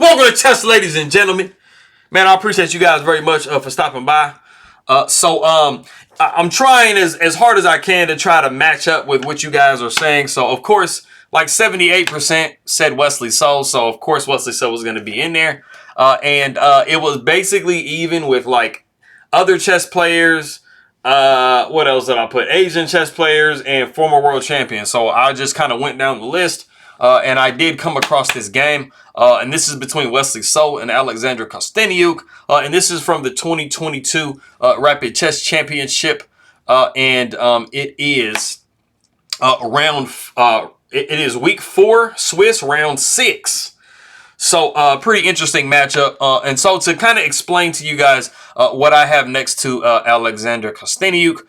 Welcome to chess, ladies and gentlemen. Man, I appreciate you guys very much for stopping by. I'm trying as hard as I can to try to match up with what you guys are saying. So, of course, like 78% said Wesley So. So, of course, Wesley So was going to be in there. It was basically even with, like, other chess players. What else did I put? Asian chess players and former world champions. So, I just kind of went down the list. And I did come across this game, and this is between Wesley So and Alexandra Kosteniuk, and this is from the 2022 Rapid Chess Championship, it is it is week 4 Swiss round 6. So pretty interesting matchup, and so to kind of explain to you guys what I have next to Alexandra Kosteniuk.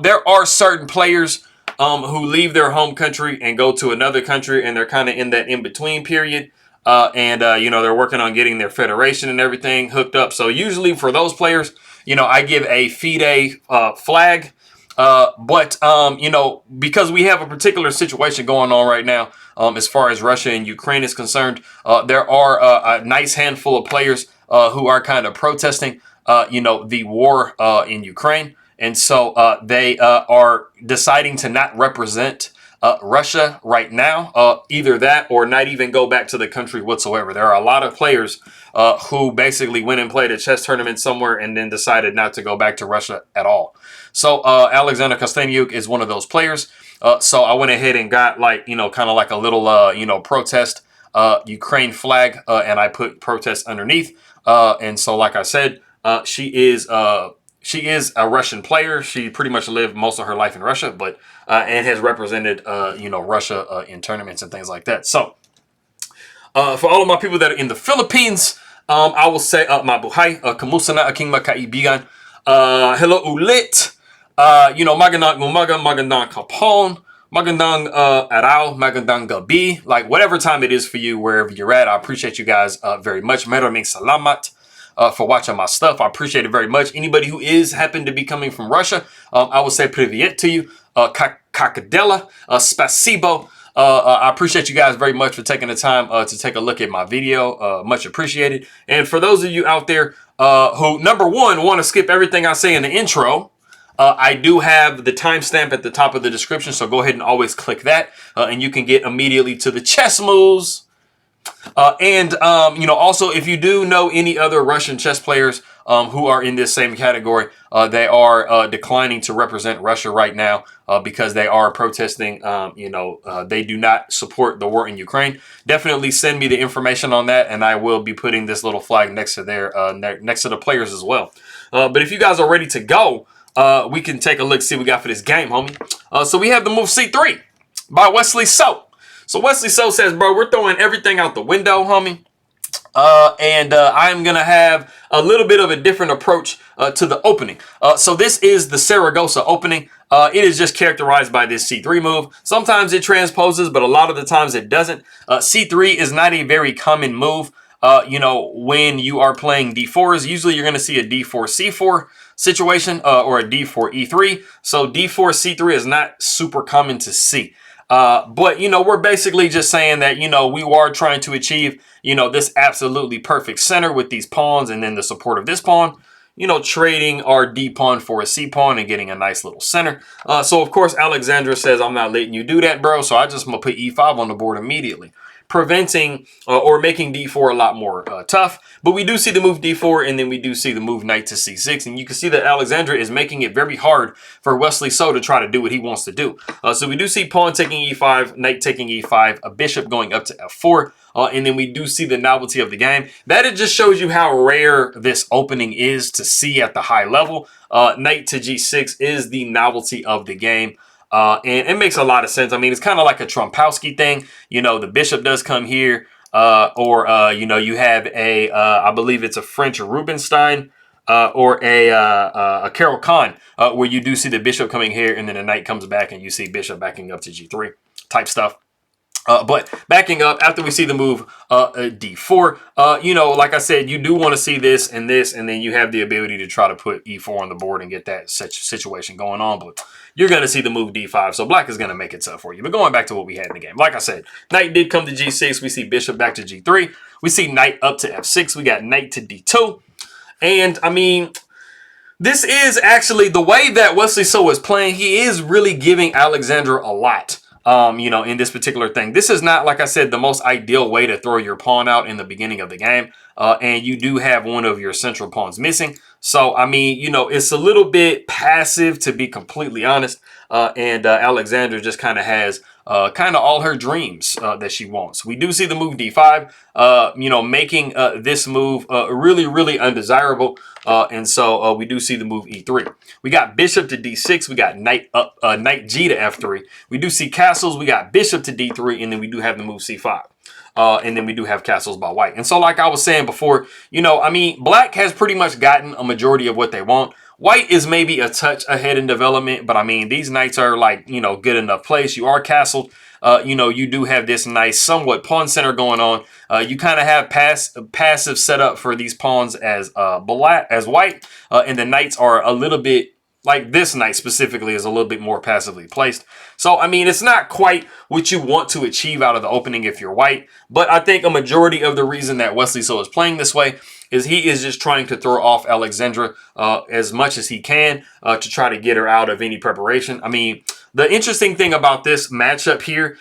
There are certain players who leave their home country and go to another country, and they're kind of in that in-between period. They're working on getting their federation and everything hooked up. So usually for those players, I give a FIDE flag. Because we have a particular situation going on right now, as far as Russia and Ukraine is concerned, there are a nice handful of players who are kind of protesting, the war in Ukraine. And so they are deciding to not represent Russia right now, either that or not even go back to the country whatsoever. There are a lot of players who basically went and played a chess tournament somewhere and then decided not to go back to Russia at all. So Alexandra Kosteniuk is one of those players. So I went ahead and got kind of like a little, protest Ukraine flag, and I put protest underneath. And so, like I said, she is a Russian player. She pretty much lived most of her life in Russia, but and has represented Russia in tournaments and things like that. So for all of my people that are in the Philippines, I will say mabuhay, kamusta na aking magkaibigan. Hello ulit. Magandang umaga, magandang hapon, magandang araw, magandang gabi. Like whatever time it is for you, wherever you're at, I appreciate you guys very much. Maraming salamat for watching my stuff. I appreciate it very much. Anybody who happen to be coming from Russia, I will say privyet to you. Kakadela, spasibo. I appreciate you guys very much for taking the time to take a look at my video. Much appreciated. And for those of you out there who, number one, want to skip everything I say in the intro, I do have the timestamp at the top of the description, so go ahead and always click that, and you can get immediately to the chess moves. Also, if you do know any other Russian chess players who are in this same category, they are declining to represent Russia right now because they are protesting. They do not support the war in Ukraine. Definitely send me the information on that, and I will be putting this little flag next to next to the players as well. But if you guys are ready to go, we can take a look, see what we got for this game, homie. So we have the move C3 by Wesley So. So Wesley So says, bro, we're throwing everything out the window, homie. I'm going to have a little bit of a different approach to the opening. So this is the Saragossa opening. It is just characterized by this C3 move. Sometimes it transposes, but a lot of the times it doesn't. C3 is not a very common move. When you are playing D4s, usually you're going to see a D4 C4 situation or a D4 E3. So D4 C3 is not super common to see. But we're basically just saying that, we are trying to achieve, this absolutely perfect center with these pawns and then the support of this pawn, trading our D pawn for a C pawn and getting a nice little center. So of course, Alexandra says, I'm not letting you do that, bro. So I just going to put E5 on the board immediately, preventing or making D4 a lot more tough. But we do see the move D4, and then we do see the move knight to C6. And you can see that Alexandra is making it very hard for Wesley So to try to do what he wants to do. So we do see pawn taking E5, knight taking E5, a bishop going up to F4. And then we do see the novelty of the game. That it just shows you how rare this opening is to see at the high level. Knight to G6 is the novelty of the game. And it makes a lot of sense. I mean, it's kind of like a Trumpowski thing. The bishop does come here. You have a, I believe it's a French Rubinstein or a Carol Khan, where you do see the bishop coming here and then the knight comes back and you see bishop backing up to G3 type stuff. But backing up, after we see the move d4, like I said, you do want to see this, and then you have the ability to try to put e4 on the board and get that such situation going on. But you're going to see the move d5, so black is going to make it tough for you. But going back to what we had in the game, like I said, knight did come to g6. We see bishop back to g3. We see knight up to f6. We got knight to d2. And, I mean, this is actually the way that Wesley So is playing. He is really giving Alexandra a lot. In this particular thing. This is not, like I said, the most ideal way to throw your pawn out in the beginning of the game. And you do have one of your central pawns missing. So, I mean, it's a little bit passive, to be completely honest. And Alexandra just kind of has all her dreams that she wants. We do see the move d5, making this move really, really undesirable. And so we do see the move e3. We got bishop to d6. We got knight g to f3. We do see castles. We got bishop to d3, and then we do have the move c5. And then we do have castles by white. And so, like I was saying before, black has pretty much gotten a majority of what they want. White is maybe a touch ahead in development, but I mean, these knights are like, good enough place. You are castled. You do have this nice, somewhat pawn center going on. You kind of have passive setup for these pawns as white, and the knights are a little bit, like this knight specifically is a little bit more passively placed. So, I mean, it's not quite what you want to achieve out of the opening if you're white. But I think a majority of the reason that Wesley So is playing this way is he is just trying to throw off Alexandra as much as he can to try to get her out of any preparation. I mean, the interesting thing about this matchup here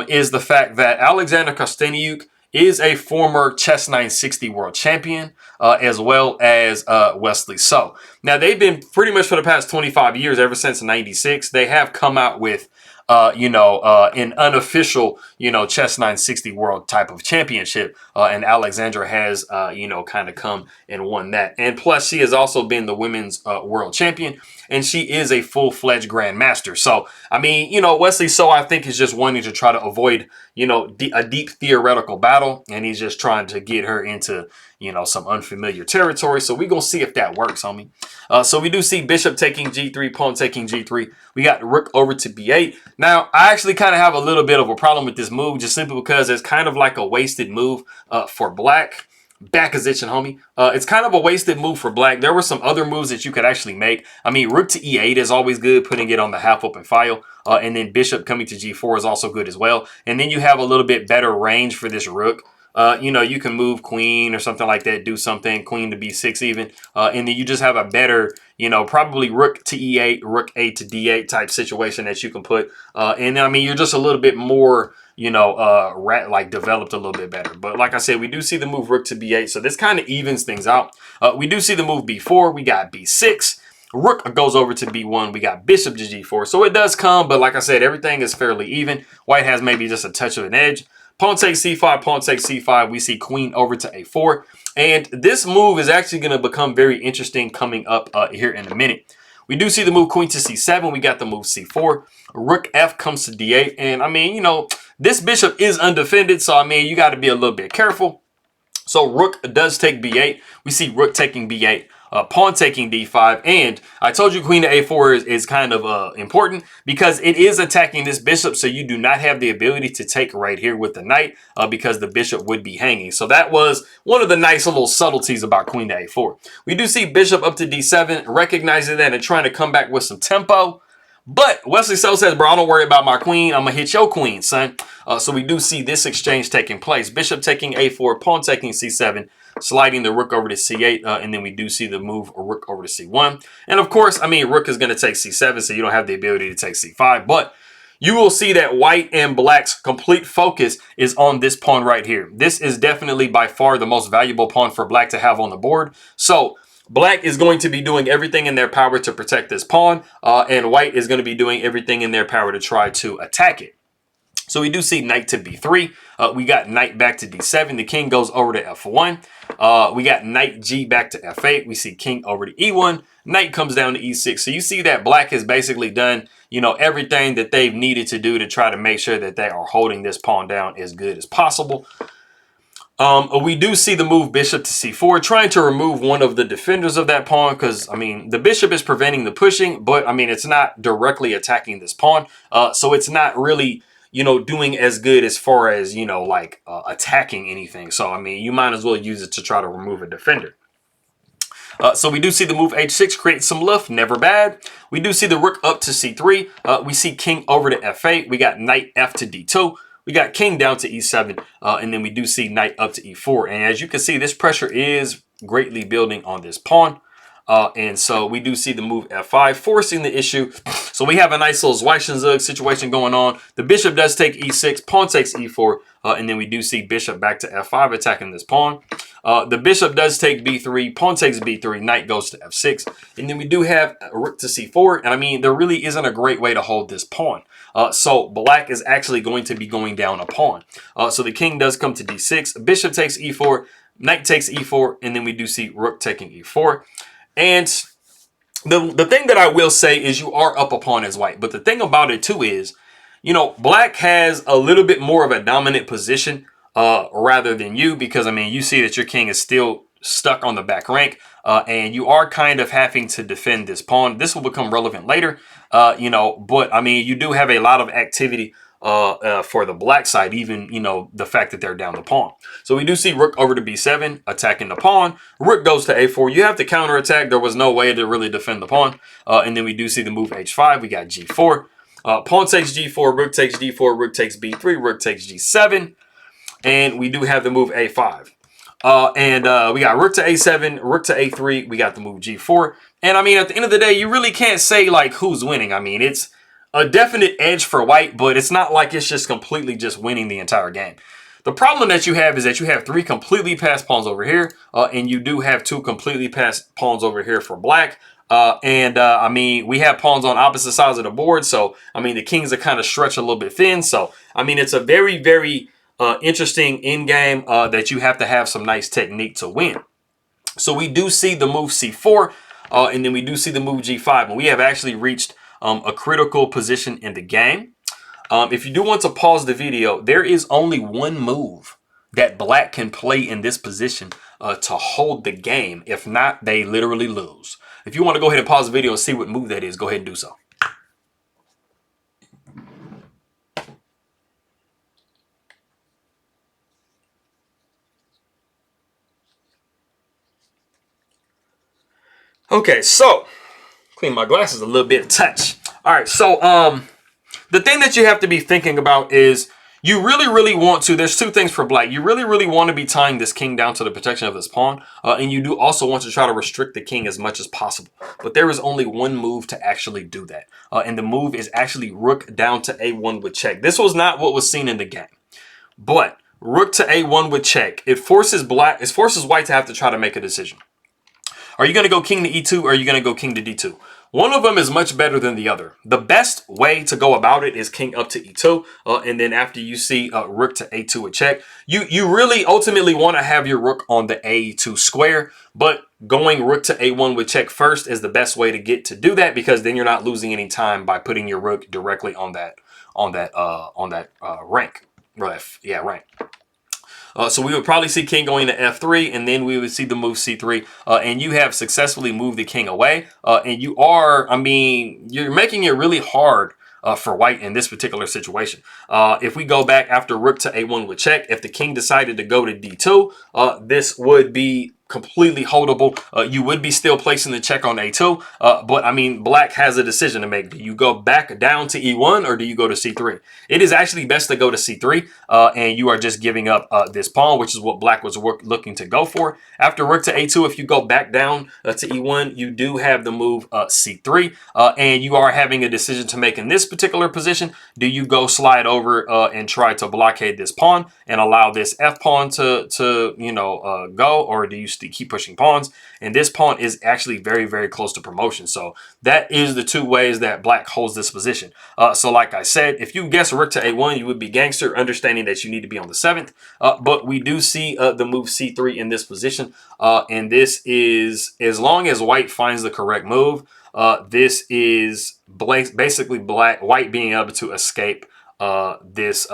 is the fact that Alexandra Kosteniuk is a former Chess 960 world champion, as well as Wesley So. Now, they've been pretty much for the past 25 years, ever since 96, they have come out with, an unofficial, Chess 960 world type of championship. And Alexandra has, kind of come and won that. And plus, she has also been the women's world champion. And she is a full-fledged grandmaster. So, I mean, Wesley So, I think, is just wanting to try to avoid, a deep theoretical battle. And he's just trying to get her into, some unfamiliar territory. So we're going to see if that works, homie. So we do see bishop taking g3, pawn taking g3. We got rook over to b8. Now, I actually kind of have a little bit of a problem with this move, just simply because it's kind of like a wasted move for black. Back position, homie. It's kind of a wasted move for black. There were some other moves that you could actually make. I mean, rook to e8 is always good, putting it on the half open file. And then bishop coming to g4 is also good as well. And then you have a little bit better range for this rook. You can move queen or something like that, do something, queen to b6 even. And then you just have a better, probably rook to e8, rook a to d8 type situation that you can put. And I mean, you're just a little bit more, developed a little bit better. But like I said, we do see the move rook to b8. So this kind of evens things out. We do see the move b4. We got b6. Rook goes over to b1. We got bishop to g4. So it does come, but like I said, everything is fairly even. White has maybe just a touch of an edge. Pawn takes c5, pawn takes c5. We see queen over to a4. And this move is actually going to become very interesting coming up here in a minute. We do see the move queen to c7. We got the move c4. Rook f comes to d8. And, I mean, this bishop is undefended. So, I mean, you got to be a little bit careful. So, rook does take b8. We see rook taking b8. Pawn taking d5, and I told you queen to a4 is kind of important because it is attacking this bishop, so you do not have the ability to take right here with the knight because the bishop would be hanging. So that was one of the nice little subtleties about queen to a4. We do see bishop up to d7, recognizing that and trying to come back with some tempo. But Wesley So says, bro, don't worry about my queen. I'm going to hit your queen, son. So we do see this exchange taking place. Bishop taking a4, pawn taking c7, sliding the rook over to c8. And then we do see the move rook over to c1. And of course, I mean, rook is going to take c7, so you don't have the ability to take c5. But you will see that white and black's complete focus is on this pawn right here. This is definitely by far the most valuable pawn for black to have on the board. So black is going to be doing everything in their power to protect this pawn, and white is going to be doing everything in their power to try to attack it. So we do see knight to b3. We got knight back to d7. The king goes over to f1. We got knight g back to f8. We see king over to e1. Knight comes down to e6. So you see that black has basically done, everything that they've needed to do to try to make sure that they are holding this pawn down as good as possible. We do see the move bishop to c4, trying to remove one of the defenders of that pawn because, I mean, the bishop is preventing the pushing, but, I mean, it's not directly attacking this pawn. So it's not really, you know, doing as good as far as, you know, like attacking anything. So, I mean, you might as well use it to try to remove a defender. So we do see the move h6 create some lift, never bad. We do see the rook up to c3. We see king over to f8. We got knight f to d2. We got king down to e7. And then we do see knight up to e4. And as you can see, this pressure is greatly building on this pawn. And so we do see the move f5 forcing the issue. So we have a nice little Zwischenzug situation going on. The bishop does take e6, pawn takes e4, and then we do see bishop back to f5 attacking this pawn. The bishop does take b3, pawn takes b3, knight goes to f6, and then we do have rook to c4. And I mean, there really isn't a great way to hold this pawn. So black is actually going to be going down a pawn. So the king does come to d6, bishop takes e4, knight takes e4, and then we do see rook taking e4. And the thing that I will say is you are up a pawn as white. But the thing about it too is, you know, black has a little bit more of a dominant position rather than you. Because, I mean, you see that your king is still stuck on the back rank. And you are kind of having to defend this pawn. This will become relevant later, you know. But, I mean, you do have a lot of activity for the black side, even, you know, the fact that they're down the pawn. So we do see rook over to b7 attacking the pawn. Rook goes to a4. You have to counterattack. There was no way to really defend the pawn. And then we do see the move h5. We got g4. Pawn takes g4, rook takes d4, rook takes b3, rook takes g7. And we do have the move a5. We got rook to a7, rook to a3. We got the move g4. And I mean, at the end of the day, you really can't say like who's winning. I mean, it's a definite edge for white, but it's not like it's just completely just winning the entire game. The problem that you have is that you have 3 completely passed pawns over here, and you do have 2 completely passed pawns over here for black. I mean, we have pawns on opposite sides of the board, so, I mean, the kings are kind of stretched a little bit thin. So, I mean, it's a very, very interesting endgame that you have to have some nice technique to win. So, we do see the move c4, and then we do see the move g5, and we have actually reached a critical position in the game. If you do want to pause the video, there is only one move that black can play in this position to hold the game. If not, they literally lose. If you want to go ahead and pause the video and see what move that is, go ahead and do so. Okay, so clean my glasses a little bit of touch. All right, so the thing that you have to be thinking about is you really, really want to, there's 2 things for black. You really, really want to be tying this king down to the protection of this pawn. And you do also want to try to restrict the king as much as possible. But there is only one move to actually do that. And the move is actually rook down to a1 with check. This was not what was seen in the game. But rook to a1 with check, it forces white to have to try to make a decision. Are you going to go king to e2 or are you going to go king to d2? One of them is much better than the other. The best way to go about it is king up to e2. And then after you see rook to a2 with check, you really ultimately want to have your rook on the a2 square. But going rook to a1 with check first is the best way to get to do that, because then you're not losing any time by putting your rook directly on that rank. Rank. So we would probably see king going to f3, and then we would see the move c3. And you have successfully moved the king away. And you are, I mean, you're making it really hard for white in this particular situation. If we go back after rook to a1 with check, if the king decided to go to d2, this would be completely holdable. You would be still placing the check on a2, but I mean, black has a decision to make. Do you go back down to e1 or do you go to c3? It is actually best to go to c3, and you are just giving up this pawn, which is what black was looking to go for. After rook to a2, if you go back down to e1, you do have the move c3, and you are having a decision to make in this particular position. Do you go slide over and try to blockade this pawn and allow this f pawn to go, or do you keep pushing pawns? And this pawn is actually very, very close to promotion. So that is the 2 ways that black holds this position. So like I said, if you guess rook to a1, you would be gangster, understanding that you need to be on the 7th. But we do see the move c3 in this position. And this is, as long as white finds the correct move, this is basically white being able to escape this,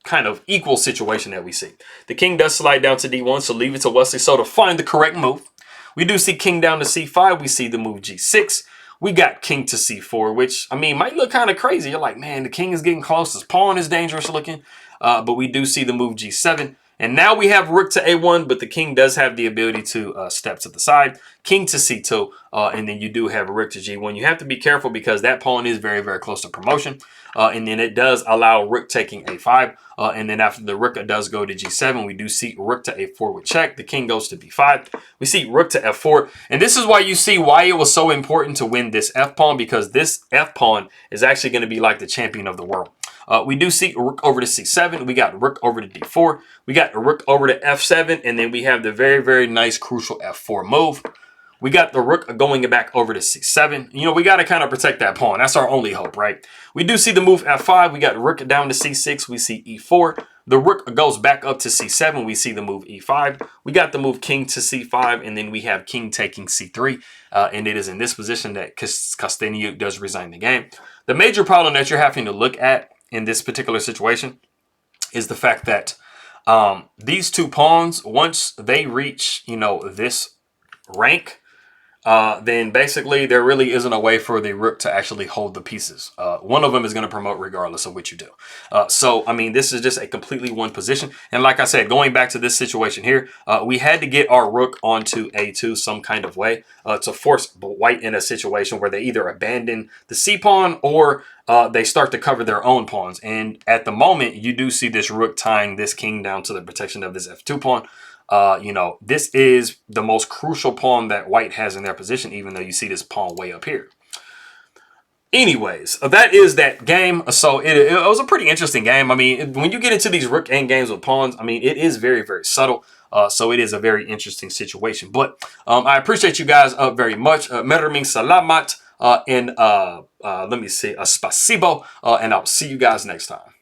kind of equal situation that we see. The king does slide down to d1, so leave it to Wesley So to find the correct move. We do see king down to c5. We see the move g6. We got king to c4, which, I mean, might look kind of crazy. You're like, man, the king is getting close. This pawn is dangerous looking. But we do see the move g7. And now we have rook to a1, but the king does have the ability to step to the side. King to c2, and then you do have a rook to g1. You have to be careful because that pawn is very, very close to promotion. And then it does allow rook taking a5. And then after the rook does go to g7, we do see rook to a4 with check. The king goes to b5. We see rook to f4. And this is why you see why it was so important to win this f-pawn, because this f-pawn is actually going to be like the champion of the world. We do see rook over to c7. We got rook over to d4. We got rook over to f7. And then we have the very, very nice, crucial f4 move. We got the rook going back over to c7. You know, we got to kind of protect that pawn. That's our only hope, right? We do see the move f5. We got rook down to c6. We see e4. The rook goes back up to c7. We see the move e5. We got the move king to c5. And then we have king taking c3. And it is in this position that Kosteniuk does resign the game. The major problem that you're having to look at in this particular situation is the fact that these two pawns, once they reach, you know, this rank, then basically there really isn't a way for the rook to actually hold the pieces. One of them is going to promote regardless of what you do. So, I mean, this is just a completely one position. And like I said, going back to this situation here, we had to get our rook onto a2 some kind of way to force white in a situation where they either abandon the c-pawn or they start to cover their own pawns. And at the moment, you do see this rook tying this king down to the protection of this f2 pawn. You know, this is the most crucial pawn that white has in their position, even though you see this pawn way up here. Anyways, that is that game. So it was a pretty interesting game. I mean, when you get into these rook end games with pawns, I mean, it is very, very subtle. So it is a very interesting situation. But I appreciate you guys very much. Maraming salamat and let me see, spasibo. And I'll see you guys next time.